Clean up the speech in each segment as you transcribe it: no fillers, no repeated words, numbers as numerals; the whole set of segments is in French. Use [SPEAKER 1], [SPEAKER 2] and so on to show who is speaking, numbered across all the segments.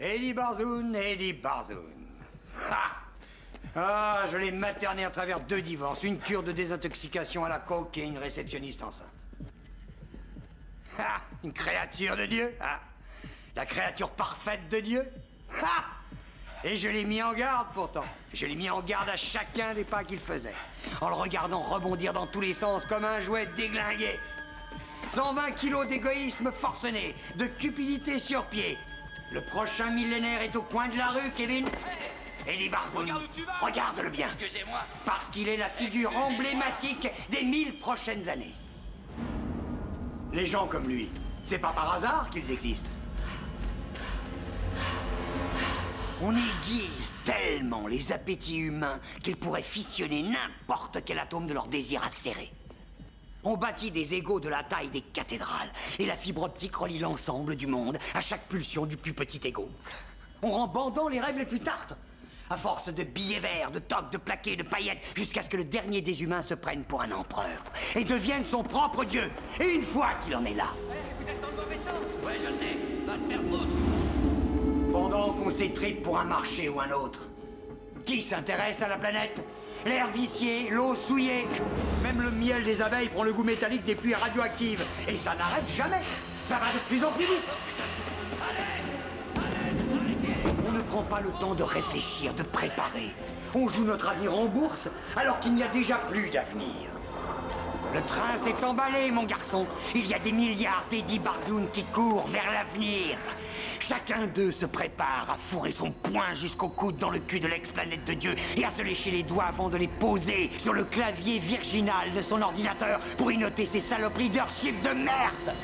[SPEAKER 1] Eddie Barzoun, Eddie Barzoun. Ah, je l'ai materné à travers 2 divorces, une cure de désintoxication à la coke et une réceptionniste enceinte. Ah, une créature de Dieu, ah. La créature parfaite de Dieu. Ah. Et je l'ai mis en garde pourtant. Je l'ai mis en garde à chacun des pas qu'il faisait, en le regardant rebondir dans tous les sens comme un jouet déglingué. 120 kilos d'égoïsme forcené, de cupidité sur pied. Le prochain millénaire est au coin de la rue, Kevin. Eddie Barzoun, regarde-le bien.
[SPEAKER 2] Excusez-moi.
[SPEAKER 1] Parce qu'il est la figure emblématique des 1000 prochaines années. Les gens comme lui, c'est pas par hasard qu'ils existent. On aiguise tellement les appétits humains qu'ils pourraient fissionner n'importe quel atome de leur désir acéré. On bâtit des égos de la taille des cathédrales, et la fibre optique relie l'ensemble du monde à chaque pulsion du plus petit égo. On rend bandant les rêves les plus tartes, à force de billets verts, de toques, de plaquets, de paillettes, jusqu'à ce que le dernier des humains se prenne pour un empereur, et devienne son propre dieu, et une fois qu'il en est là...
[SPEAKER 2] Vous êtes dans le mauvais sens. Ouais, je sais. Va te faire foutre.
[SPEAKER 1] Pendant qu'on s'étripe pour un marché ou un autre, qui s'intéresse à la planète? L'air vicié, l'eau souillée, même le miel des abeilles prend le goût métallique des pluies radioactives. Et ça n'arrête jamais. Ça va de plus en plus vite. On ne prend pas le temps de réfléchir, de préparer. On joue notre avenir en bourse alors qu'il n'y a déjà plus d'avenir. Le train s'est emballé, mon garçon. Il y a des milliards d'Eddie Barzoun qui courent vers l'avenir. Chacun d'eux se prépare à fourrer son poing jusqu'au coude dans le cul de l'ex-planète de Dieu et à se lécher les doigts avant de les poser sur le clavier virginal de son ordinateur pour y noter ses saloperies d'heurship de merde.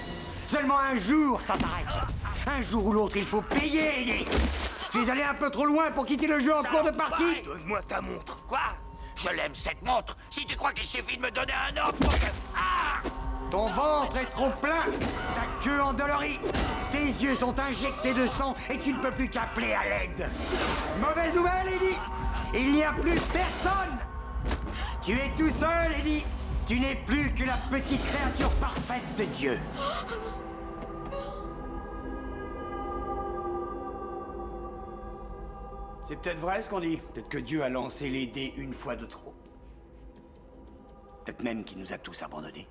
[SPEAKER 1] Seulement un jour, ça s'arrête. Un jour ou l'autre, il faut payer, Eddie. Tu es allé un peu trop loin pour quitter le jeu en cours de partie.
[SPEAKER 2] Donne-moi ta montre. Quoi? Je l'aime cette montre. Si tu crois qu'il suffit de me donner un homme pour que... Ah!
[SPEAKER 1] Ton ventre est trop plein, ta queue endolorie, tes yeux sont injectés de sang et tu ne peux plus qu'appeler à l'aide. Mauvaise nouvelle, Eddie, il n'y a plus personne. Tu es tout seul, Eddie. Tu n'es plus que la petite créature parfaite de Dieu. C'est peut-être vrai ce qu'on dit. Peut-être que Dieu a lancé les dés une fois de trop. Peut-être même qu'il nous a tous abandonnés.